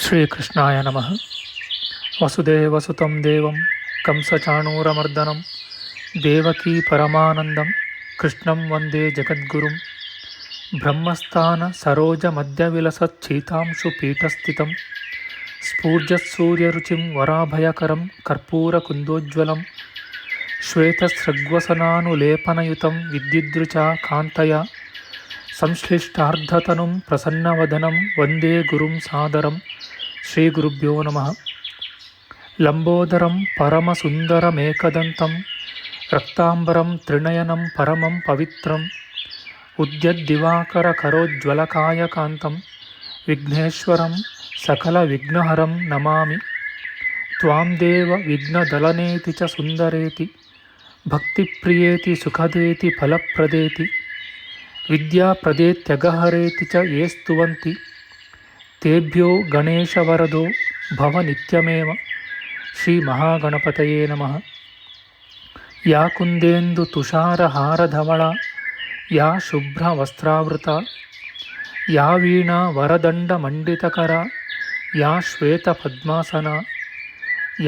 ಶ್ರೀಕೃಷ್ಣಾಯ ನಮಃ. ವಸುದೇವಸುತಂ ದೇವಂ ಕಂಸಚಾಣೂರಮರ್ದನಂ ದೇವಕೀ ಪರಮಾನಂದಂ ಕೃಷ್ಣಂ ವಂದೇ ಜಗದ್ಗುರುಂ. ಬ್ರಹ್ಮಸ್ಥಾನ ಸರೋಜ ಮಧ್ಯವಿಲಸಚ್ಛೀತಾಂಶು ಪೀಠಸ್ಥಿತಂ ಸ್ಫೂರ್ಜತ್ಸೂರ್ಯರುಚಿಂ ವರಾಭಯಕರಂ ಕರ್ಪೂರಕುಂದೋಜ್ವಲಂ ಶ್ವೇತಸೃಗ್ವಸನಾನುಲೇಪನಯುತಂ ವಿದ್ಯುದ್ರುಚಾ ಕಾಂತಯ ಸಂಶ್ಲಿಷ್ಟಾರ್ಧತನುಂ ಪ್ರಸನ್ನವದನಂ ವಂದೇ ಗುರುಂ ಸಾದರಂ. ಶ್ರೀ ಗುರುಭ್ಯೋ ನಮಃ. ಲಂಬೋದರಂ ಪರಮಸುಂದರಮೇಕದಂತಂ ರಕ್ತಾಂಬರಂ ತ್ರಿನಯನಂ ಪರಮಂ ಪವಿತ್ರಂ ಉದ್ಯದ್ದಿವಾಕರಕರೋಜ್ವಲಕಾಯಕಾಂತಂ ವಿಘ್ನೇಶ್ವರಂ ಸಕಲವಿಘ್ನಹರಂ ನಮಾಮಿ. ತ್ವಾಂ ದೇವ ವಿಘ್ನದಲನೇತಿ ಚ ಸುಂದರೇತಿ ಭಕ್ತಿಪ್ರಿಯೇತಿ ಸುಖದೇತಿ ಫಲಪ್ರದೇತಿ ವಿದ್ಯಾಪ್ರದೇತ್ಯಗಹರೇತಿ ಚ ಯೇ ಸ್ತುವಂತಿ ತೇಭ್ಯೋ ಗಣೇಶವರದೋ ಭವ ನಿತ್ಯಮೇವ. ಶ್ರೀ ಮಹಾಗಣಪತಯೇ ನಮಃ. ಯಾ ಕುಂದೇಂದು ತುಷಾರಹಾರಧವಳ ಯಾ ಶುಭ್ರವಸ್ತ್ರಾವೃತ ಯಾ ವೀಣಾ ವರದಂಡಮಂಡಿತಕರ ಯಾ ಶ್ವೇತಪದ್ಮಾಸನ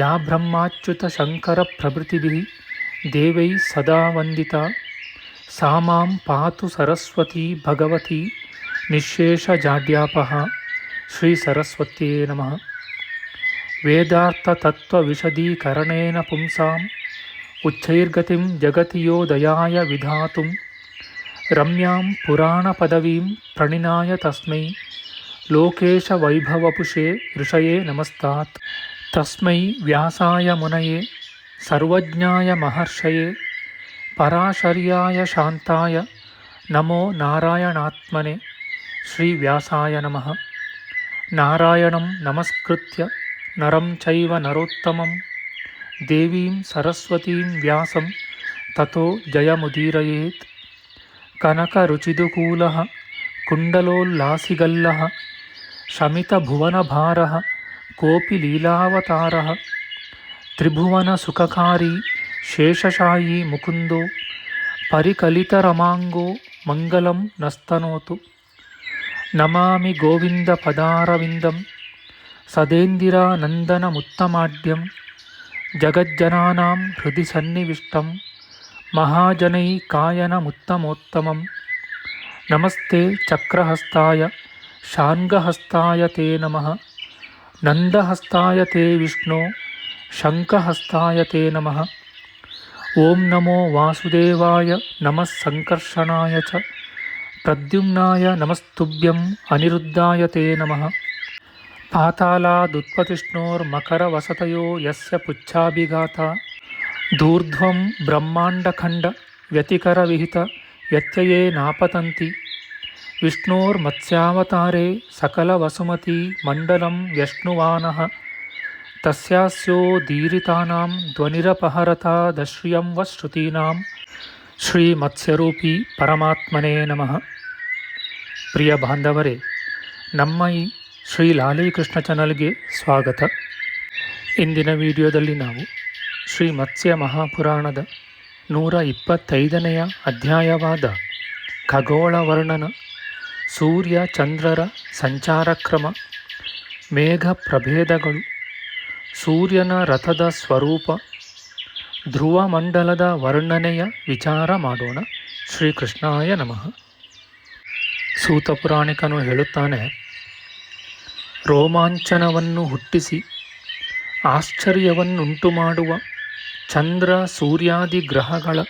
ಯಾ ಬ್ರಹ್ಮಾಚ್ಯುತ ಶಂಕರ ಪ್ರಭೃತಿಭಿಃ ದೇವೈಃ ಸದಾ ವಂದಿತಾ ಸಾ ಮಾಂ ಪಾತು ಸರಸ್ವತೀ ಭಗವತಿ ನಿಶ್ಶೇಷಜಾಡ್ಯಾಪಃ. ಶ್ರೀ ಸರಸ್ವತ್ಯೇ ನಮಃ. ವೇದಾರ್ಥತತ್ವವಿಶದೀಕರಣೇನ ಪುಂಸಾಂ ಉಚ್ಚೈರ್ಗತಿಂ ಜಗತಿ ಯೋ ದಯಾಯ ವಿಧಾತುಂ ರಮ್ಯಾಂ ಪುರಾಣಪದವೀಂ ಪ್ರಣಿನಾಯ ತಸ್ಮೈ ಲೋಕೇಶವೈಭವಪುಷೇ ಋಷಯೇ ನಮಸ್ತಾತ್. ತಸ್ಮೈ ವ್ಯಾಸಾಯ ಮುನಯೇ ಸರ್ವಜ್ಞಾಯ ಮಹರ್ಷಯೇ ಪರಾಶರ್ಯಾಯ ಶಾಂತಾಯ ನಮೋ ನಾರಾಯಣಾತ್ಮನೆ. ಶ್ರೀ ವ್ಯಾಸಾಯ ನಮಃ. ನಾರಾಯಣಂ ನಮಸ್ಕೃತ್ಯ ನರಂ ಚೈವ ನರೋತ್ತಮಂ ದೇವೀಂ ಸರಸ್ವತೀಂ ವ್ಯಾಸಂ ತತೋ ಜಯಮುದೀರಯೇತ್. ಕನಕರುಚಿದುಕೂಲಃ ಕುಂಡಲೋಲ್ಲಾಸಿಗಲ್ಲಃ ಶಮಿತಭುವನಭಾರಃ ಕೋಪಿ ಲೀಲಾವತಾರಃ ತ್ರಿಭುವನಸುಖಕಾರಿ ಶೇಷಶಾಯೀ ಮುಕುಂದೋ ಪರಿಕಲಿತರಮಾಂಗೋ ಮಂಗಲಂ ನಸ್ತನೋತು. ನಮಾಮಿ ಗೋವಿಂದ ಪದಾರವಿಂದಂ ಸದೇಂದಿರಾನಂದನಮುತ್ತಮಾಡ್ಯಂ ಜಗಜ್ಜನಾನಾಂ ಹೃದಯ ಸನ್ನಿವಿಷ್ಟಂ ಮಹಾಜನೈಕಾಯನಮುತ್ತಮೋತ್ತಮಂ. ನಮಸ್ತೆ ಚಕ್ರಹಸ್ತಾಯ ಶಾರ್ङ्ಗಹಸ್ತಾಯ ತೇ ನಮಃ. ನಂದಹಸ್ತಾಯ ತೇ ವಿಷ್ಣೋ ಶಂಖಹಸ್ತಾಯ ತೇ ನಮಃ. ಓಂ ನಮೋ ವಾಸುದೇವಾಯ ನಮಃ ಸಂಕರ್ಷಣಾಯ ಚ ಪ್ರದ್ಯುಮ್ನಾಯ ನಮಸ್ತುಭ್ಯಂ ಅನಿರುದ್ಧಾಯ ತೇ ನಮಃ. ಪಾತಾಲಾದುತ್ಪತಿಷ್ಣೋರ್ಮಕರವಸತಯೋ ಯಸ್ಯ ಪುಚ್ಛಾಭಿಘಾತಾ ಧೂರ್ಧ್ವಂ ಬ್ರಹ್ಮಾಂಡಖಂಡ ವ್ಯತಿಕರವಿಹಿತ ವ್ಯತ್ಯಯೇ ನಾಪತಂತಿ. ವಿಷ್ಣೋರ್ಮತ್ಸ್ಯಾವತಾರೇ ಸಕಲವಸುಮತಿ ಮಂಡಲಂ ವ್ಯಶ್ನುವಾನಃ ತಸ್ಯಾಸ್ಯೋದೀರಿತಾನಾಂ ಧ್ವನಿರಪಹರತಾದಶ್ರಿಯಂ ವ ಶ್ರುತೀನಾಂ. ಶ್ರೀ ಮತ್ಸ್ಯರೂಪಿ ಪರಮಾತ್ಮನೇ ನಮಃ. ಪ್ರಿಯ ಬಾಂಧವರೇ, ನಮ್ಮ ಈ ಶ್ರೀ ಲಾಲೀಕೃಷ್ಣ ಚಾನಲ್ಗೆ ಸ್ವಾಗತ. ಇಂದಿನ ವಿಡಿಯೋದಲ್ಲಿ ನಾವು ಶ್ರೀ ಮತ್ಸ್ಯ ಮಹಾಪುರಾಣದ 125ನೆಯ ಅಧ್ಯಾಯವಾದ ಖಗೋಳ ವರ್ಣನ, ಸೂರ್ಯ ಚಂದ್ರರ ಸಂಚಾರಕ್ರಮ, ಮೇಘ ಪ್ರಭೇದಗಳು, ಸೂರ್ಯನ ರಥದ ಸ್ವರೂಪ, ಧ್ರುವ ಮಂಡಲದ ವರ್ಣನೆಯ ವಿಚಾರ ಮಾಡೋಣ. ಶ್ರೀಕೃಷ್ಣಾಯ ನಮಃ. ಸೂತ ಪುರಾಣಿಕನು ಹೇಳುತ್ತಾನೆ, ರೋಮಾಂಚನವನ್ನು ಹುಟ್ಟಿಸಿ ಆಶ್ಚರ್ಯವನ್ನುಂಟು ಮಾಡುವ ಚಂದ್ರ ಸೂರ್ಯಾದಿ ಗ್ರಹಗಳ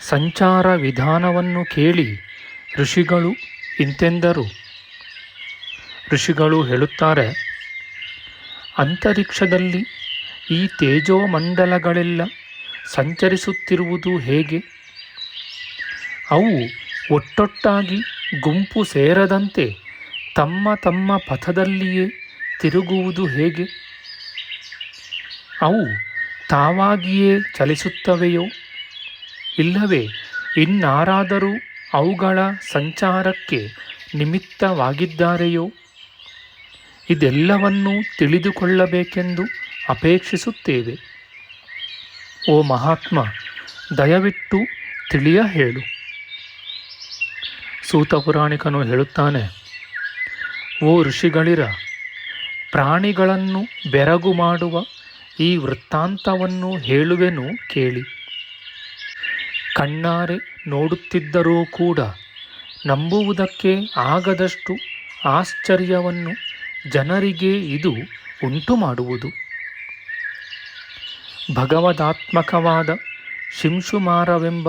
ಸಂಚಾರ ವಿಧಾನವನ್ನು ಕೇಳಿ ಋಷಿಗಳು ಇಂತೆಂದರು. ಋಷಿಗಳು ಹೇಳುತ್ತಾರೆ, ಅಂತರಿಕ್ಷದಲ್ಲಿ ಈ ತೇಜೋಮಂಡಲಗಳೆಲ್ಲ ಸಂಚರಿಸುತ್ತಿರುವುದು ಹೇಗೆ? ಅವು ಒಟ್ಟೊಟ್ಟಾಗಿ ಗುಂಪು ಸೇರದಂತೆ ತಮ್ಮ ತಮ್ಮ ಪಥದಲ್ಲಿಯೇ ತಿರುಗುವುದು ಹೇಗೆ? ಅವು ತಾವಾಗಿಯೇ ಚಲಿಸುತ್ತವೆಯೋ ಇಲ್ಲವೇ ಇನ್ನಾರಾದರೂ ಅವುಗಳ ಸಂಚಾರಕ್ಕೆ ನಿಮಿತ್ತವಾಗಿದ್ದಾರೆಯೋ? ಇದೆಲ್ಲವನ್ನೂ ತಿಳಿದುಕೊಳ್ಳಬೇಕೆಂದು ಅಪೇಕ್ಷಿಸುತ್ತೇವೆ. ಓ ಮಹಾತ್ಮ, ದಯವಿಟ್ಟು ತಿಳಿಯ ಹೇಳು. ಸೂತ ಪುರಾಣಿಕನು ಹೇಳುತ್ತಾನೆ, ಓ ಋಷಿಗಳಿರ, ಪ್ರಾಣಿಗಳನ್ನು ಬೆರಗು ಮಾಡುವ ಈ ವೃತ್ತಾಂತವನ್ನು ಹೇಳುವೆನು ಕೇಳಿ. ಕಣ್ಣಾರೆ ನೋಡುತ್ತಿದ್ದರೂ ಕೂಡ ನಂಬುವುದಕ್ಕೆ ಆಗದಷ್ಟು ಆಶ್ಚರ್ಯವನ್ನು ಜನರಿಗೆ ಇದು ಉಂಟು ಮಾಡುವುದು. ಭಗವದಾತ್ಮಕವಾದ ಶಿಂಶುಮಾರವೆಂಬ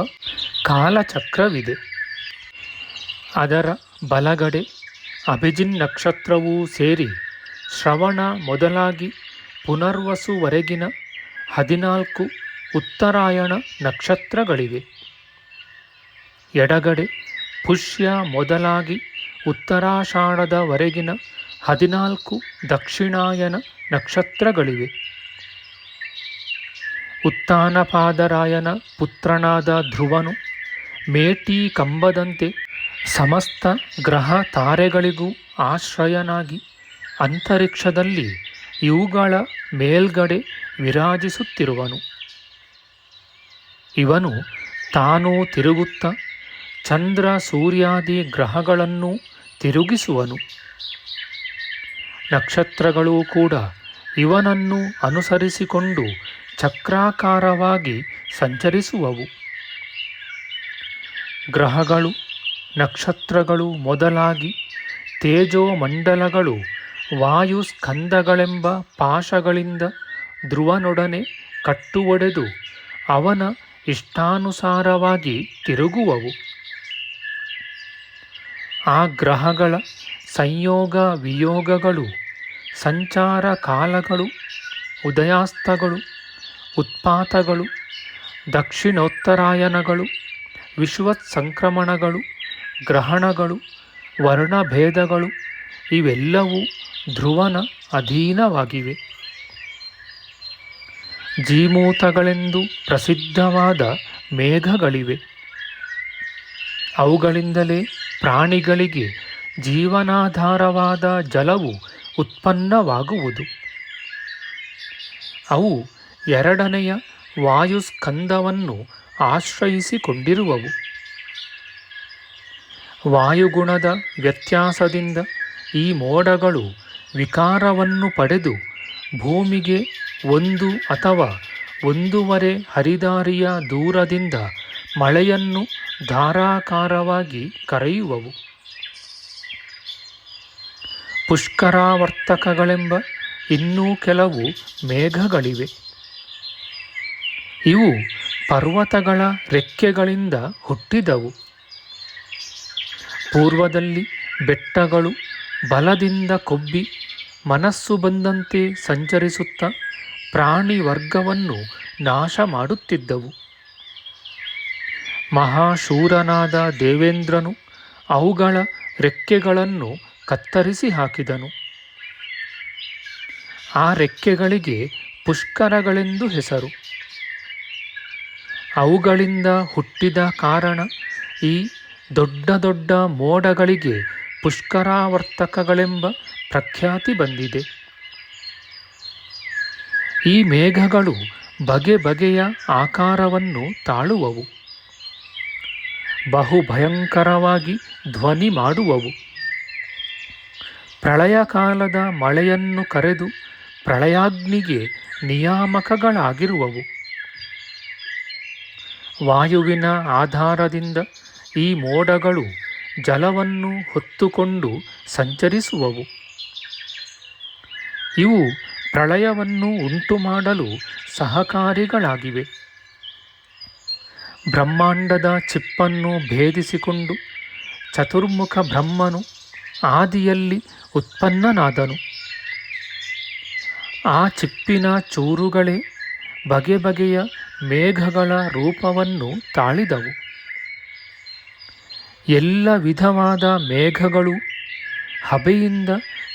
ಕಾಲಚಕ್ರವಿದೆ. ಅದರ ಬಲಗಡೆ ಅಭಿಜಿನ್ ನಕ್ಷತ್ರವೂ ಸೇರಿ ಶ್ರವಣ ಮೊದಲಾಗಿ ಪುನರ್ವಸುವರೆಗಿನ 14 ಉತ್ತರಾಯಣ ನಕ್ಷತ್ರಗಳಿವೆ. ಎಡಗಡೆ ಪುಷ್ಯ ಮೊದಲಾಗಿ ಉತ್ತರಾಷಾಢದವರೆಗಿನ 14 ದಕ್ಷಿಣಾಯನ ನಕ್ಷತ್ರಗಳಿವೆ. ಉತ್ತಾನಪಾದರಾಯನ ಪುತ್ರನಾದ ಧ್ರುವನು ಮೇಟಿ ಕಂಬದಂತೆ ಸಮಸ್ತ ಗ್ರಹ ತಾರೆಗಳಿಗೂ ಆಶ್ರಯನಾಗಿ ಅಂತರಿಕ್ಷದಲ್ಲಿ ಇವುಗಳ ಮೇಲ್ಗಡೆ ವಿರಾಜಿಸುತ್ತಿರುವನು. ಇವನು ತಾನೂ ತಿರುಗುತ್ತಾ ಚಂದ್ರ ಸೂರ್ಯಾದಿ ಗ್ರಹಗಳನ್ನು ತಿರುಗಿಸುವನು. ನಕ್ಷತ್ರಗಳೂ ಕೂಡ ಇವನನ್ನು ಅನುಸರಿಸಿಕೊಂಡು ಚಕ್ರಾಕಾರವಾಗಿ ಸಂಚರಿಸುವವು. ಗ್ರಹಗಳು, ನಕ್ಷತ್ರಗಳು ಮೊದಲಾಗಿ ತೇಜೋಮಂಡಲಗಳು ವಾಯುಸ್ಕಂದಗಳೆಂಬ ಪಾಶಗಳಿಂದ ಧ್ರುವನೊಡನೆ ಕಟ್ಟುವೊಡೆದು ಅವನ ಇಷ್ಟಾನುಸಾರವಾಗಿ ತಿರುಗುವವು. ಆ ಗ್ರಹಗಳ ಸಂಯೋಗ ವಿಯೋಗಗಳು, ಸಂಚಾರ ಕಾಲಗಳು, ಉದಯಾಸ್ತಗಳು, ಉತ್ಪಾತಗಳು, ದಕ್ಷಿಣೋತ್ತರಾಯಣಗಳು, ವಿಶ್ವತ್ ಸಂಕ್ರಮಣಗಳು, ಗ್ರಹಣಗಳು, ವರ್ಣಭೇದಗಳು ಇವೆಲ್ಲವೂ ಧ್ರುವನ ಅಧೀನವಾಗಿವೆ. ಜೀಮೂತಗಳೆಂದು ಪ್ರಸಿದ್ಧವಾದ ಮೇಘಗಳಿವೆ. ಅವುಗಳಿಂದಲೇ ಪ್ರಾಣಿಗಳಿಗೆ ಜೀವನಾಧಾರವಾದ ಜಲವು ಉತ್ಪನ್ನವಾಗುವುದು. ಅವು ಎರಡನೆಯ ವಾಯುಸ್ಕಂದವನ್ನು ಆಶ್ರಯಿಸಿಕೊಂಡಿರುವವು. ವಾಯುಗುಣದ ವ್ಯತ್ಯಾಸದಿಂದ ಈ ಮೋಡಗಳು ವಿಕಾರವನ್ನು ಪಡೆದು ಭೂಮಿಗೆ 1 ಅಥವಾ 1.5 ಹರಿದಾರಿಯ ದೂರದಿಂದ ಮಳೆಯನ್ನು ಧಾರಾಕಾರವಾಗಿ ಕರೆಯುವವು. ಪುಷ್ಕರಾವರ್ತಕಗಳೆಂಬ ಇನ್ನೂ ಕೆಲವು ಮೇಘಗಳಿವೆ. ಇವು ಪರ್ವತಗಳ ರೆಕ್ಕೆಗಳಿಂದ ಹುಟ್ಟಿದವು. ಪೂರ್ವದಲ್ಲಿ ಬೆಟ್ಟಗಳು ಬಲದಿಂದ ಕೊಬ್ಬಿ ಮನಸ್ಸು ಬಂದಂತೆ ಸಂಚರಿಸುತ್ತಾ ಪ್ರಾಣಿ ವರ್ಗವನ್ನು ನಾಶ ಮಾಡುತ್ತಿದ್ದವು. ಮಹಾಶೂರನಾದ ದೇವೇಂದ್ರನು ಅವುಗಳ ರೆಕ್ಕೆಗಳನ್ನು ಕತ್ತರಿಸಿ ಹಾಕಿದನು. ಆ ರೆಕ್ಕೆಗಳಿಗೆ ಪುಷ್ಕರಗಳೆಂದು ಹೆಸರು. ಅವುಗಳಿಂದ ಹುಟ್ಟಿದ ಕಾರಣ ಈ ದೊಡ್ಡ ದೊಡ್ಡ ಮೋಡಗಳಿಗೆ ಪುಷ್ಕರಾವರ್ತಕಗಳೆಂಬ ಪ್ರಖ್ಯಾತಿ ಬಂದಿದೆ. ಈ ಮೇಘಗಳು ಬಗೆ ಬಗೆಯ ಆಕಾರವನ್ನು ತಾಳುವವು. ಬಹುಭಯಂಕರವಾಗಿ ಧ್ವನಿ ಮಾಡುವವು. ಪ್ರಳಯ ಕಾಲದ ಮಳೆಯನ್ನು ಕರೆದು ಪ್ರಳಯಾಗ್ನಿಗೆ ನಿಯಾಮಕಗಳಾಗಿರುವವು. ವಾಯುವಿನ ಆಧಾರದಿಂದ ಈ ಮೋಡಗಳು ಜಲವನ್ನು ಹೊತ್ತುಕೊಂಡು ಸಂಚರಿಸುವವು. ಇವು ಪ್ರಳಯವನ್ನು ಉಂಟುಮಾಡಲು ಸಹಕಾರಿಗಳಾಗಿವೆ. ಬ್ರಹ್ಮಾಂಡದ ಚಿಪ್ಪನ್ನು ಭೇದಿಸಿಕೊಂಡು ಚತುರ್ಮುಖ ಬ್ರಹ್ಮನು ಆದಿಯಲ್ಲಿ ಉತ್ಪನ್ನನಾದನು. ಆ ಚಿಪ್ಪಿನ ಚೂರುಗಳೇ ಬಗೆ ಬಗೆಯ ಮೇಘಗಳ ರೂಪವನ್ನು ತಾಳಿದವು. ಎಲ್ಲ ವಿಧವಾದ ಮೇಘಗಳು ಹಬೆಯಿಂದ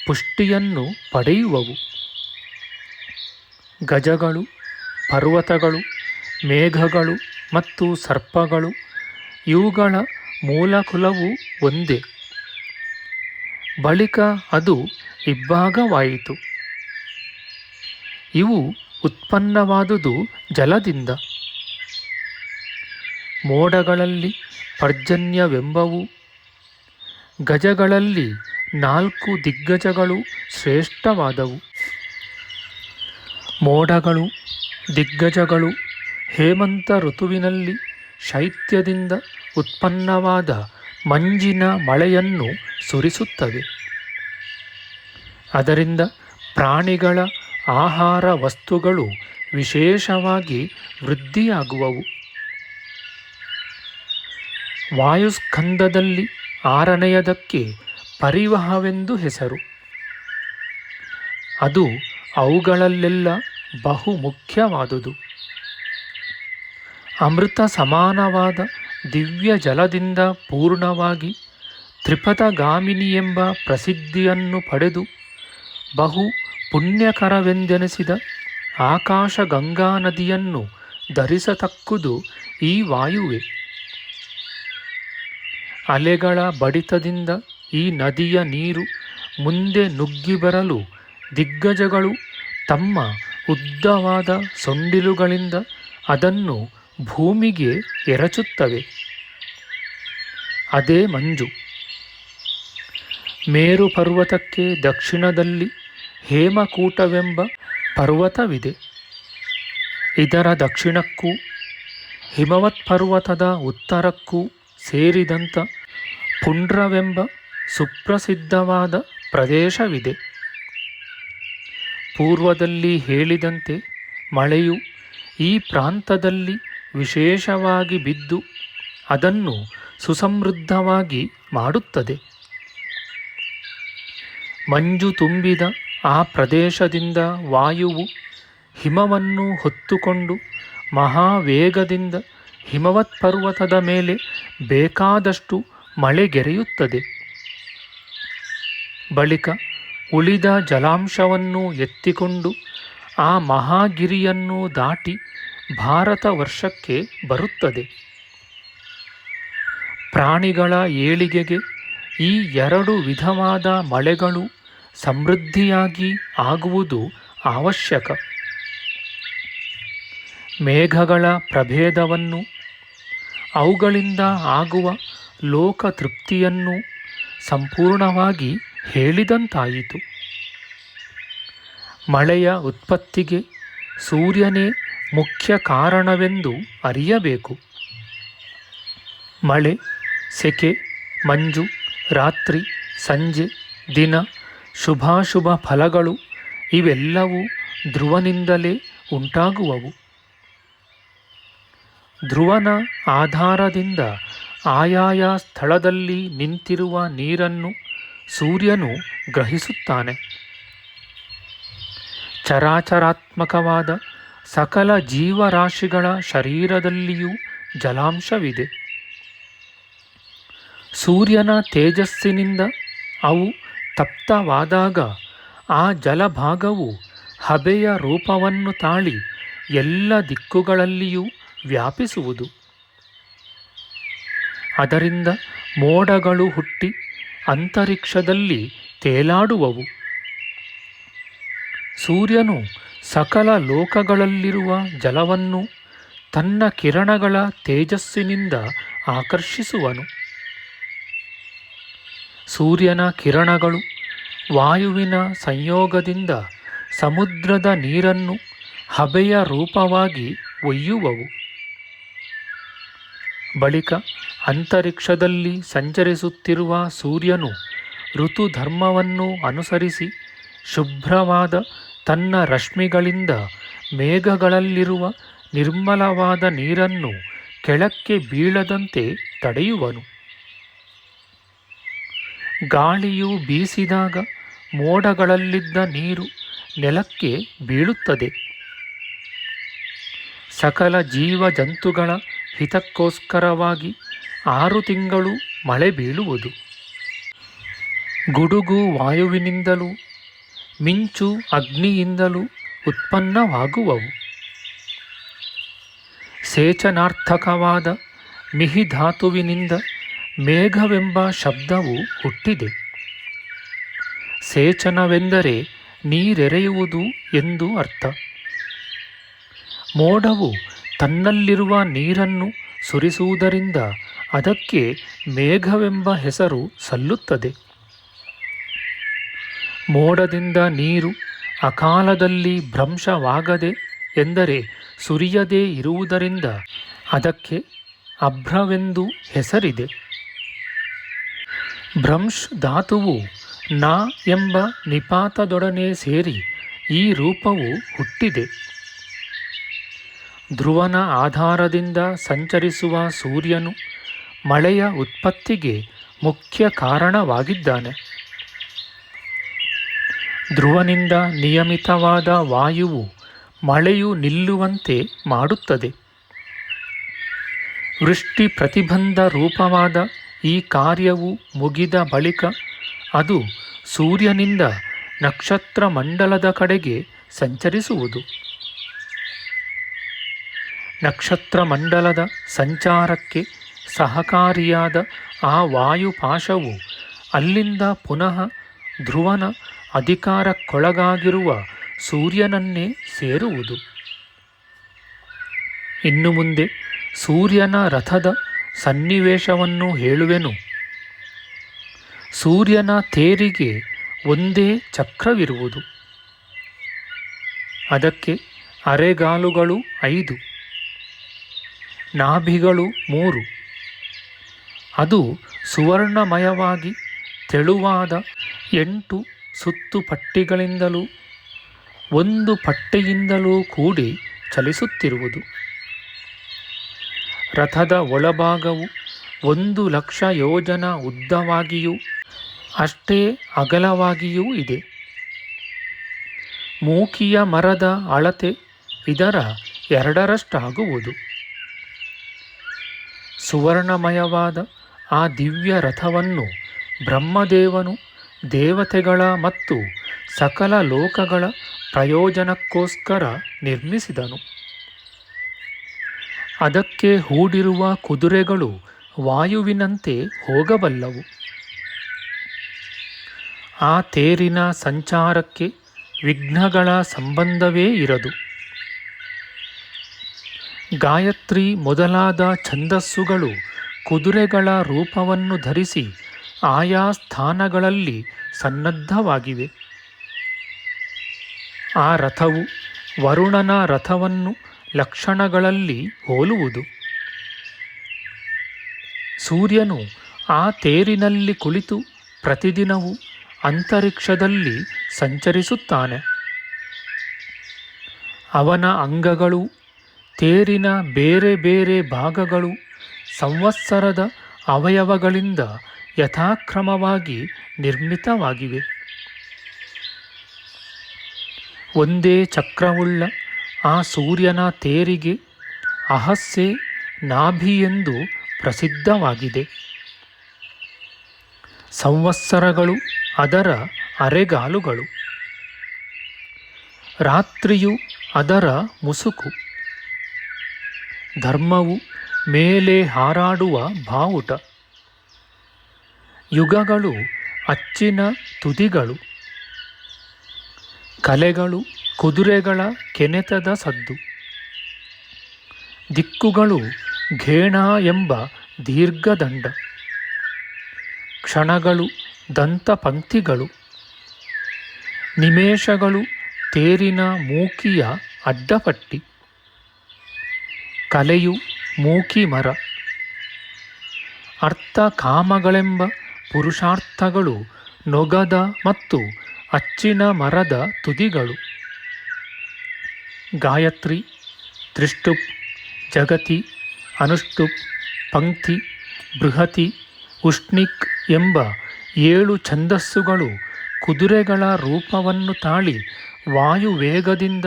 ಪುಷ್ಟಿಯನ್ನು ಪಡೆಯುವವು. ಗಜಗಳು, ಪರ್ವತಗಳು, ಮೇಘಗಳು ಮತ್ತು ಸರ್ಪಗಳು ಇವುಗಳ ಮೂಲಕುಲವು ಒಂದೇ. ಬಳಿಕ ಅದು ಇಬ್ಬಾಗವಾಯಿತು. ಇವು ಉತ್ಪನ್ನವಾದುದು ಜಲದಿಂದ. ಮೋಡಗಳಲ್ಲಿ ಪರ್ಜನ್ಯವೆಂಬವು, ಗಜಗಳಲ್ಲಿ 4 ದಿಗ್ಗಜಗಳು ಶ್ರೇಷ್ಠವಾದವು. ಮೋಡಗಳು, ದಿಗ್ಗಜಗಳು ಹೇಮಂತ ಋತುವಿನಲ್ಲಿ ಶೈತ್ಯದಿಂದ ಉತ್ಪನ್ನವಾದ ಮಂಜಿನ ಮಳೆಯನ್ನು ಸುರಿಸುತ್ತವೆ. ಅದರಿಂದ ಪ್ರಾಣಿಗಳ ಆಹಾರ ವಸ್ತುಗಳು ವಿಶೇಷವಾಗಿ ವೃದ್ಧಿಯಾಗುವವು. ವಾಯುಸ್ಕಂದದಲ್ಲಿ 6ನೆಯದಕ್ಕೆ ಪರಿವಹವೆಂದು ಹೆಸರು. ಅದು ಅವುಗಳಲ್ಲೆಲ್ಲ ಬಹು ಮುಖ್ಯವಾದುದು. ಅಮೃತ ಸಮಾನವಾದ ದಿವ್ಯ ಜಲದಿಂದ ಪೂರ್ಣವಾಗಿ ತ್ರಿಪಥಗಾಮಿನಿಯೆಂಬ ಪ್ರಸಿದ್ಧಿಯನ್ನು ಪಡೆದು ಬಹು ಪುಣ್ಯಕರವೆಂದೆನಿಸಿದ ಆಕಾಶ ಗಂಗಾ ನದಿಯನ್ನು ಧರಿಸತಕ್ಕುದು ಈ ವಾಯುವೆ. ಅಲೆಗಳ ಬಡಿತದಿಂದ ಈ ನದಿಯ ನೀರು ಮುಂದೆ ನುಗ್ಗಿ ಬರಲು ದಿಗ್ಗಜಗಳು ತಮ್ಮ ಉದ್ದವಾದ ಸೊಂಡಿಲುಗಳಿಂದ ಅದನ್ನು ಭೂಮಿಗೆ ಎರಚುತ್ತವೆ. ಅದೇ ಮಂಜು. ಮೇರು ಪರ್ವತಕ್ಕೆ ದಕ್ಷಿಣದಲ್ಲಿ ಹೇಮಕೂಟವೆಂಬ ಪರ್ವತವಿದೆ. ಇದರ ದಕ್ಷಿಣಕ್ಕೂ ಹಿಮವತ್ ಪರ್ವತದ ಉತ್ತರಕ್ಕೂ ಸೇರಿದಂಥ ಪುಂಡ್ರವೆಂಬ ಸುಪ್ರಸಿದ್ಧವಾದ ಪ್ರದೇಶವಿದೆ. ಪೂರ್ವದಲ್ಲಿ ಹೇಳಿದಂತೆ ಮಳೆಯು ಈ ಪ್ರಾಂತದಲ್ಲಿ ವಿಶೇಷವಾಗಿ ಬಿದ್ದು ಅದನ್ನು ಸುಸಮೃದ್ಧವಾಗಿ ಮಾಡುತ್ತದೆ. ಮಂಜು ತುಂಬಿದ ಆ ಪ್ರದೇಶದಿಂದ ವಾಯುವು ಹಿಮವನ್ನು ಹೊತ್ತುಕೊಂಡು ಮಹಾವೇಗದಿಂದ ಹಿಮವತ್ ಪರ್ವತದ ಮೇಲೆ ಬೇಕಾದಷ್ಟು ಮಳೆಗೆರೆಯುತ್ತದೆ. ಬಳಿಕ ಉಳಿದ ಜಲಾಂಶವನ್ನು ಎತ್ತಿಕೊಂಡು ಆ ಮಹಾಗಿರಿಯನ್ನು ದಾಟಿ ಭಾರತ ವರ್ಷಕ್ಕೆ ಬರುತ್ತದೆ. ಪ್ರಾಣಿಗಳ ಏಳಿಗೆಗೆ ಈ 2 ವಿಧವಾದ ಮಳೆಗಳು ಸಮೃದ್ಧಿಯಾಗಿ ಆಗುವುದು ಅವಶ್ಯಕ. ಮೇಘಗಳ ಪ್ರಭೇದವನ್ನು, ಅವುಗಳಿಂದ ಆಗುವ ಲೋಕ ತೃಪ್ತಿಯನ್ನು ಸಂಪೂರ್ಣವಾಗಿ ಹೇಳಿದಂತಾಯಿತು. ಮಳೆಯ ಉತ್ಪತ್ತಿಗೆ ಸೂರ್ಯನೇ ಮುಖ್ಯ ಕಾರಣವೆಂದು ಅರಿಯಬೇಕು. ಮಳೆ, ಸೆಕೆ, ಮಂಜು, ರಾತ್ರಿ, ಸಂಜೆ, ದಿನ, ಶುಭಾಶುಭ ಫಲಗಳು ಇವೆಲ್ಲವೂ ಧ್ರುವನಿಂದಲೇ ಉಂಟಾಗುವವು. ಧ್ರುವನ ಆಧಾರದಿಂದ ಆಯಾಯ ಸ್ಥಳದಲ್ಲಿ ನಿಂತಿರುವ ನೀರನ್ನು ಸೂರ್ಯನು ಗ್ರಹಿಸುತ್ತಾನೆ. ಚರಾಚರಾತ್ಮಕವಾದ ಸಕಲ ಜೀವರಾಶಿಗಳ ಶರೀರದಲ್ಲಿಯೂ ಜಲಾಂಶವಿದೆ. ಸೂರ್ಯನ ತೇಜಸ್ಸಿನಿಂದ ಅವು ತಪ್ತವಾದಾಗ ಆ ಜಲಭಾಗವು ಹಬೆಯ ರೂಪವನ್ನು ತಾಳಿ ಎಲ್ಲ ದಿಕ್ಕುಗಳಲ್ಲಿಯೂ ವ್ಯಾಪಿಸುವುದು. ಅದರಿಂದ ಮೋಡಗಳು ಹುಟ್ಟಿ ಅಂತರಿಕ್ಷದಲ್ಲಿ ತೇಲಾಡುವವು. ಸೂರ್ಯನು ಸಕಲ ಲೋಕಗಳಲ್ಲಿರುವ ಜಲವನ್ನು ತನ್ನ ಕಿರಣಗಳ ತೇಜಸ್ಸಿನಿಂದ ಆಕರ್ಷಿಸುವನು. ಸೂರ್ಯನ ಕಿರಣಗಳು ವಾಯುವಿನ ಸಂಯೋಗದಿಂದ ಸಮುದ್ರದ ನೀರನ್ನು ಹಬೆಯ ರೂಪವಾಗಿ ಒಯ್ಯುವವು. ಬಳಿಕ ಅಂತರಿಕ್ಷದಲ್ಲಿ ಸಂಚರಿಸುತ್ತಿರುವ ಸೂರ್ಯನು ಋತುಧರ್ಮವನ್ನು ಅನುಸರಿಸಿ ಶುಭ್ರವಾದ ತನ್ನ ರಶ್ಮಿಗಳಿಂದ ಮೇಘಗಳಲ್ಲಿರುವ ನಿರ್ಮಲವಾದ ನೀರನ್ನು ಕೆಳಕ್ಕೆ ಬೀಳದಂತೆ ತಡೆಯುವನು. ಗಾಳಿಯು ಬೀಸಿದಾಗ ಮೋಡಗಳಲ್ಲಿದ್ದ ನೀರು ನೆಲಕ್ಕೆ ಬೀಳುತ್ತದೆ. ಸಕಲ ಜೀವಜಂತುಗಳ ಹಿತಕ್ಕೋಸ್ಕರವಾಗಿ 6 ತಿಂಗಳು ಮಳೆ ಬೀಳುವುದು. ಗುಡುಗು ವಾಯುವಿನಿಂದಲೂ ಮಿಂಚು ಅಗ್ನಿಯಿಂದಲೂ ಉತ್ಪನ್ನವಾಗುವವು. ಸೇಚನಾರ್ಥಕವಾದ ಮಿಹಿಧಾತುವಿನಿಂದ ಮೇಘವೆಂಬ ಶಬ್ದವು ಹುಟ್ಟಿದೆ. ಸೇಚನವೆಂದರೆ ನೀರೆರೆಯುವುದು ಎಂದು ಅರ್ಥ. ಮೋಡವು ತನ್ನಲ್ಲಿರುವ ನೀರನ್ನು ಸುರಿಸುವುದರಿಂದ ಅದಕ್ಕೆ ಮೇಘವೆಂಬ ಹೆಸರು ಸಲ್ಲುತ್ತದೆ. ಮೋಡದಿಂದ ನೀರು ಅಕಾಲದಲ್ಲಿ ಭ್ರಂಶವಾಗದೆ ಎಂದರೆ ಸುರಿಯದೇ ಇರುವುದರಿಂದ ಅದಕ್ಕೆ ಅಭ್ರವೆಂದು ಹೆಸರಿದೆ. ಭ್ರಂಶ್ ಧಾತುವು ನ ಎಂಬ ನಿಪಾತದೊಡನೆ ಸೇರಿ ಈ ರೂಪವು ಹುಟ್ಟಿದೆ. ಧ್ರುವನ ಆಧಾರದಿಂದ ಸಂಚರಿಸುವ ಸೂರ್ಯನು ಮಳೆಯ ಉತ್ಪತ್ತಿಗೆ ಮುಖ್ಯ ಕಾರಣವಾಗಿದ್ದಾನೆ. ಧ್ರುವನಿಂದ ನಿಯಮಿತವಾದ ವಾಯುವು ಮಳೆಯು ನಿಲ್ಲುವಂತೆ ಮಾಡುತ್ತದೆ. ವೃಷ್ಟಿ ಪ್ರತಿಬಂಧ ರೂಪವಾದ ಈ ಕಾರ್ಯವು ಮುಗಿದ ಬಳಿಕ ಅದು ಸೂರ್ಯನಿಂದ ನಕ್ಷತ್ರ ಮಂಡಲದ ಕಡೆಗೆ ಸಂಚರಿಸುವುದು. ನಕ್ಷತ್ರ ಮಂಡಲದ ಸಂಚಾರಕ್ಕೆ ಸಹಕಾರಿಯಾದ ಆ ವಾಯುಪಾಶವು ಅಲ್ಲಿಂದ ಪುನಃ ಧ್ರುವನ ಅಧಿಕಾರಕ್ಕೊಳಗಾಗಿರುವ ಸೂರ್ಯನನ್ನೇ ಸೇರುವುದು. ಇನ್ನು ಮುಂದೆ ಸೂರ್ಯನ ರಥದ ಸನ್ನಿವೇಶವನ್ನು ಹೇಳುವೆನು. ಸೂರ್ಯನ ತೇರಿಗೆ ಒಂದೇ ಚಕ್ರವಿರುವುದು. ಅದಕ್ಕೆ ಅರೆಗಾಲುಗಳು 5, ನಾಭಿಗಳು 3. ಅದು ಸುವರ್ಣಮಯವಾಗಿ ತೆಳುವಾದ 8 ಸುತ್ತು ಪಟ್ಟಿಗಳಿಂದಲೂ 1 ಪಟ್ಟೆಯಿಂದಲೂ ಕೂಡಿ ಚಲಿಸುತ್ತಿರುವುದು. ರಥದ ಒಳಭಾಗವು 1,00,000 ಯೋಜನ ಉದ್ದವಾಗಿಯೂ ಅಷ್ಟೇ ಅಗಲವಾಗಿಯೂ ಇದೆ. ಮೂಕಿಯ ಮರದ ಅಳತೆ ಇದರ 2ರಷ್ಟಾಗುವುದು. ಸುವರ್ಣಮಯವಾದ ಆ ದಿವ್ಯ ರಥವನ್ನು ಬ್ರಹ್ಮದೇವನು ದೇವತೆಗಳ ಮತ್ತು ಸಕಲ ಲೋಕಗಳ ಪ್ರಯೋಜನಕ್ಕೋಸ್ಕರ ನಿರ್ಮಿಸಿದನು. ಅದಕ್ಕೆ ಹೂಡಿರುವ ಕುದುರೆಗಳು ವಾಯುವಿನಂತೆ ಹೋಗಬಲ್ಲವು. ಆ ತೇರಿನ ಸಂಚಾರಕ್ಕೆ ವಿಘ್ನಗಳ ಸಂಬಂಧವೇ ಇರದು. ಗಾಯತ್ರಿ ಮೊದಲಾದ ಛಂದಸ್ಸುಗಳು ಕುದುರೆಗಳ ರೂಪವನ್ನು ಧರಿಸಿ ಆಯಾ ಸ್ಥಾನಗಳಲ್ಲಿ ಸನ್ನದ್ಧವಾಗಿವೆ. ಆ ರಥವು ವರುಣನ ರಥವನ್ನು ಲಕ್ಷಣಗಳಲ್ಲಿ ಹೋಲುವುದು. ಸೂರ್ಯನು ಆ ತೇರಿನಲ್ಲಿ ಕುಳಿತು ಪ್ರತಿದಿನವೂ ಅಂತರಿಕ್ಷದಲ್ಲಿ ಸಂಚರಿಸುತ್ತಾನೆ. ಅವನ ಅಂಗಗಳು, ತೇರಿನ ಬೇರೆ ಬೇರೆ ಭಾಗಗಳು ಸಂವತ್ಸರದ ಅವಯವಗಳಿಂದ ಯಥಾಕ್ರಮವಾಗಿ ನಿರ್ಮಿತವಾಗಿವೆ. ಒಂದೇ ಚಕ್ರವುಳ್ಳ ಆ ಸೂರ್ಯನ ತೇರಿಗೆ ಅಹಸ್ಸೆ ನಾಭಿ ಎಂದು ಪ್ರಸಿದ್ಧವಾಗಿದೆ. ಸಂವತ್ಸರಗಳು ಅದರ ಅರೆಗಾಲುಗಳು. ರಾತ್ರಿಯು ಅದರ ಮುಸುಕು. ಧರ್ಮವು ಮೇಲೆ ಹಾರಾಡುವ ಬಾವುಟ. ಯುಗಗಳು ಅಚ್ಚಿನ ತುದಿಗಳು. ಕಲೆಗಳು ಕುದುರೆಗಳ ಕೆನೆತದ ಸದ್ದು. ದಿಕ್ಕುಗಳು ಘೇಣ ಎಂಬ ದೀರ್ಘದಂಡ. ಕ್ಷಣಗಳು ದಂತಪಂಕ್ತಿಗಳು. ನಿಮೇಷಗಳು ತೇರಿನ ಮೂಕಿಯ ಅಡ್ಡಪಟ್ಟಿ. ಕಲೆಯು ಮೂಕಿ ಮರ. ಅರ್ಥ ಕಾಮಗಳೆಂಬ ಪುರುಷಾರ್ಥಗಳು ನೊಗದ ಮತ್ತು ಅಚ್ಚಿನ ಮರದ ತುದಿಗಳು. ಗಾಯತ್ರಿ, ತ್ರಿಷ್ಟುಪ್, ಜಗತಿ, ಅನುಷ್ಟುಪ್, ಪಂಕ್ತಿ, ಬೃಹತಿ, ಉಷ್ಣಿಕ್ ಎಂಬ 7 ಛಂದಸ್ಸುಗಳು ಕುದುರೆಗಳ ರೂಪವನ್ನು ತಾಳಿ ವಾಯುವೇಗದಿಂದ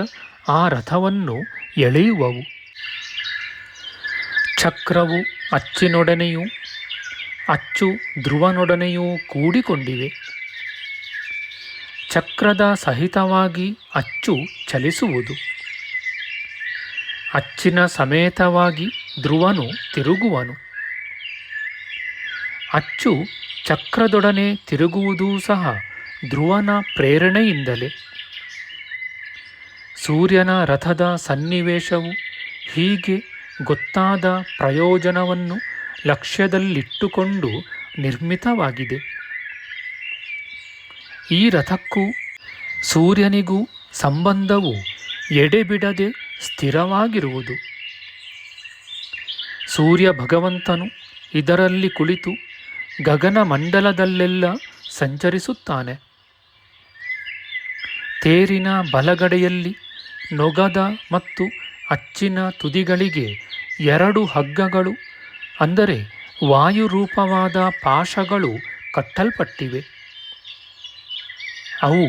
ಆ ರಥವನ್ನು ಎಳೆಯುವವು. ಚಕ್ರವು ಅಚ್ಚಿನೊಡನೆಯೂ ಅಚ್ಚು ಧ್ರುವನೊಡನೆಯೂ ಕೂಡಿಕೊಂಡಿವೆ. ಚಕ್ರದ ಸಹಿತವಾಗಿ ಅಚ್ಚು ಚಲಿಸುವುದು. ಅಚ್ಚಿನ ಸಮೇತವಾಗಿ ಧ್ರುವನು ತಿರುಗುವನು. ಅಚ್ಚು ಚಕ್ರದೊಡನೆ ತಿರುಗುವುದೂ ಸಹ ಧ್ರುವನ ಪ್ರೇರಣೆಯಿಂದಲೇ. ಸೂರ್ಯನ ರಥದ ಸನ್ನಿವೇಶವು ಹೀಗೆ ಗೊತ್ತಾದ ಪ್ರಯೋಜನವನ್ನು ಲಕ್ಷ್ಯದಲ್ಲಿಟ್ಟುಕೊಂಡು ನಿರ್ಮಿತವಾಗಿದೆ. ಈ ರಥಕ್ಕೂ ಸೂರ್ಯನಿಗೂ ಸಂಬಂಧವು ಎಡೆಬಿಡದೆ ಸ್ಥಿರವಾಗಿರುವುದು. ಸೂರ್ಯ ಭಗವಂತನು ಇದರಲ್ಲಿ ಕುಳಿತು ಗಗನಮಂಡಲದಲ್ಲೆಲ್ಲ ಸಂಚರಿಸುತ್ತಾನೆ. ತೇರಿನ ಬಲಗಡೆಯಲ್ಲಿ ನೊಗದ ಮತ್ತು ಅಚ್ಚಿನ ತುದಿಗಳಿಗೆ 2 ಹಗ್ಗಗಳು, ಅಂದರೆ ವಾಯುರೂಪವಾದ ಪಾಶಗಳು ಕಟ್ಟಲ್ಪಟ್ಟಿವೆ. ಅವು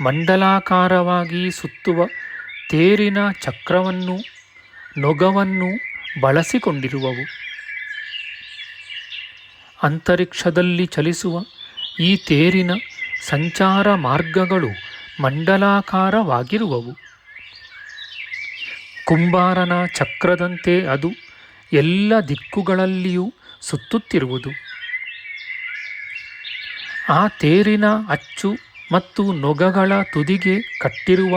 ಮಂಡಲಾಕಾರವಾಗಿ ಸುತ್ತುವ ತೇರಿನ ಚಕ್ರವನ್ನು, ನೊಗವನ್ನು ಬಳಸಿಕೊಂಡಿರುವವು. ಅಂತರಿಕ್ಷದಲ್ಲಿ ಚಲಿಸುವ ಈ ತೇರಿನ ಸಂಚಾರ ಮಾರ್ಗಗಳು ಮಂಡಲಾಕಾರವಾಗಿರುವವು. ಕುಂಬಾರನ ಚಕ್ರದಂತೆ ಅದು ಎಲ್ಲ ದಿಕ್ಕುಗಳಲ್ಲಿಯೂ ಸುತ್ತುತ್ತಿರುವುದು. ಆ ತೇರಿನ ಅಚ್ಚು ಮತ್ತು ನೊಗಗಳ ತುದಿಗೆ ಕಟ್ಟಿರುವ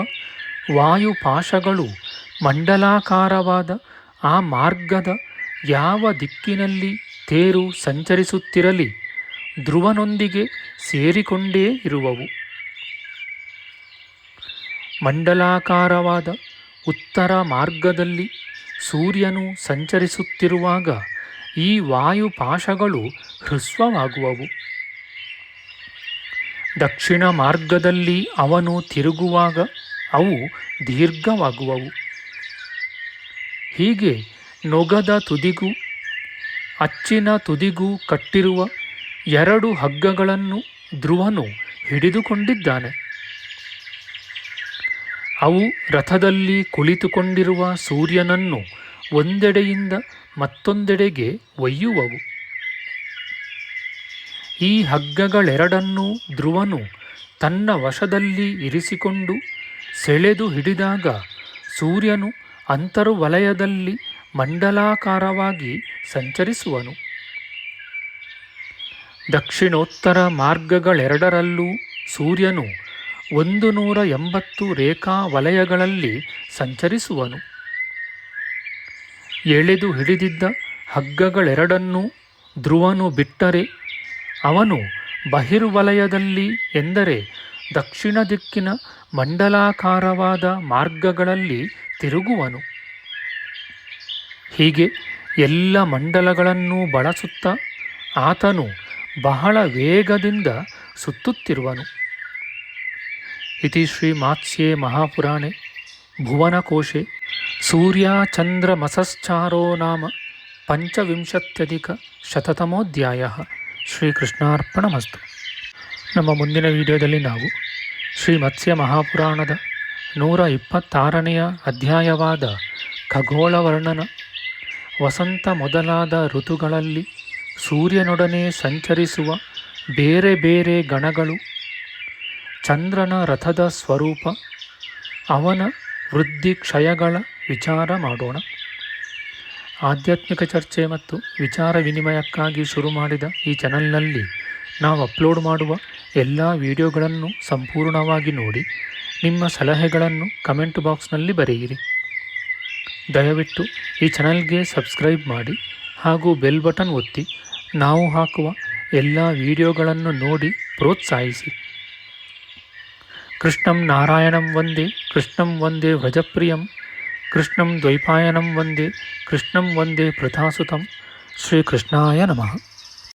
ವಾಯುಪಾಶಗಳು ಮಂಡಲಾಕಾರವಾದ ಆ ಮಾರ್ಗದ ಯಾವ ದಿಕ್ಕಿನಲ್ಲಿ ತೇರು ಸಂಚರಿಸುತ್ತಿರಲಿ ಧ್ರುವನೊಂದಿಗೆ ಸೇರಿಕೊಂಡೇ ಇರುವವು. ಮಂಡಲಾಕಾರವಾದ ಉತ್ತರ ಮಾರ್ಗದಲ್ಲಿ ಸೂರ್ಯನು ಸಂಚರಿಸುತ್ತಿರುವಾಗ ಈ ವಾಯುಪಾಶಗಳು ಹ್ರಸ್ವವಾಗುವವು. ದಕ್ಷಿಣ ಮಾರ್ಗದಲ್ಲಿ ಅವನು ತಿರುಗುವಾಗ ಅವು ದೀರ್ಘವಾಗುವವು. ಹೀಗೆ ನೊಗದ ತುದಿಗೂ ಅಚ್ಚಿನ ತುದಿಗೂ ಕಟ್ಟಿರುವ 2 ಹಗ್ಗಗಳನ್ನು ಧ್ರುವನು ಹಿಡಿದುಕೊಂಡಿದ್ದಾನೆ. ಅವು ರಥದಲ್ಲಿ ಕುಳಿತುಕೊಂಡಿರುವ ಸೂರ್ಯನನ್ನು ಒಂದೆಡೆಯಿಂದ ಮತ್ತೊಂದೆಡೆಗೆ ಒಯ್ಯುವವು. ಈ ಹಗ್ಗಗಳೆರಡನ್ನೂ ಧ್ರುವನು ತನ್ನ ವಶದಲ್ಲಿ ಇರಿಸಿಕೊಂಡು ಸೆಳೆದು ಹಿಡಿದಾಗ ಸೂರ್ಯನು ಅಂತರ್ವಲಯದಲ್ಲಿ ಮಂಡಲಾಕಾರವಾಗಿ ಸಂಚರಿಸುವನು. ದಕ್ಷಿಣೋತ್ತರ ಮಾರ್ಗಗಳೆರಡರಲ್ಲೂ ಸೂರ್ಯನು 180 ರೇಖಾ ವಲಯಗಳಲ್ಲಿ ಸಂಚರಿಸುವನು. ಎಳೆದು ಹಿಡಿದಿದ್ದ ಹಗ್ಗಗಳೆರಡನ್ನೂ ಧ್ರುವನು ಬಿಟ್ಟರೆ ಅವನು ಬಹಿರ್ವಲಯದಲ್ಲಿ, ಎಂದರೆ ದಕ್ಷಿಣ ದಿಕ್ಕಿನ ಮಂಡಲಾಕಾರವಾದ ಮಾರ್ಗಗಳಲ್ಲಿ ತಿರುಗುವನು. ಹೀಗೆ ಎಲ್ಲ ಮಂಡಲಗಳನ್ನು ಬಳಸುತ್ತಾ ಆತನು ಬಹಳ ವೇಗದಿಂದ ಸುತ್ತುತ್ತಿರುವನು. ಇತಿ ಶ್ರೀ ಮಾತ್ಸ್ಯೆ ಮಹಾಪುರಾಣೆ ಭುವನಕೋಶೆ ಸೂರ್ಯಚಂದ್ರಮಸಶ್ಚಾರೋ ನಾಮ ಪಂಚವಿಂಶತ್ಯಧಿಕಶತತಮೋಧ್ಯಾಯ. ಶ್ರೀಕೃಷ್ಣಾರ್ಪಣಮಸ್ತು. ನಮ್ಮ ಮುಂದಿನ ವಿಡಿಯೋದಲ್ಲಿ ನಾವು ಶ್ರೀ ಮತ್ಸ್ಯ ಮಹಾಪುರಾಣದ 126ನೆಯ ಅಧ್ಯಾಯವಾದ ಖಗೋಳ ವರ್ಣನ, ವಸಂತ ಮೊದಲಾದ ಋತುಗಳಲ್ಲಿ ಸೂರ್ಯನೊಡನೆ ಸಂಚರಿಸುವ ಬೇರೆ ಬೇರೆ ಗಣಗಳು, ಚಂದ್ರನ ರಥದ ಸ್ವರೂಪ, ಅವನ ವೃದ್ಧಿ ಕ್ಷಯಗಳ ವಿಚಾರ ಮಾಡೋಣ. ಆಧ್ಯಾತ್ಮಿಕ ಚರ್ಚೆ ಮತ್ತು ವಿಚಾರ ವಿನಿಮಯಕ್ಕಾಗಿ ಶುರು ಮಾಡಿದ ಈ ಚಾನಲ್ನಲ್ಲಿ ನಾವು ಅಪ್ಲೋಡ್ ಮಾಡುವ ಎಲ್ಲ ವಿಡಿಯೋಗಳನ್ನು ಸಂಪೂರ್ಣವಾಗಿ ನೋಡಿ ನಿಮ್ಮ ಸಲಹೆಗಳನ್ನು ಕಮೆಂಟ್ ಬಾಕ್ಸ್ನಲ್ಲಿ ಬರೆಯಿರಿ. ದಯವಿಟ್ಟು ಈ ಚಾನಲ್ಗೆ ಸಬ್ಸ್ಕ್ರೈಬ್ ಮಾಡಿ ಹಾಗೂ ಬೆಲ್ ಬಟನ್ ಒತ್ತಿ ನಾವು ಹಾಕುವ ಎಲ್ಲ ವಿಡಿಯೋಗಳನ್ನು ನೋಡಿ ಪ್ರೋತ್ಸಾಹಿಸಿ. ಕೃಷ್ಣಂ ನಾರಾಯಣಂ ವಂದೇ, ಕೃಷ್ಣಂ ವಂದೇ ವ್ರಜಪ್ರಿಯಂ, ಕೃಷ್ಣಂ ದ್ವೈಪಾಯನಂ ವಂದೇ, ಕೃಷ್ಣಂ ವಂದೇ ಪೃಥಾಸುತಂ. ಶ್ರೀಕೃಷ್ಣಾಯ ನಮಃ.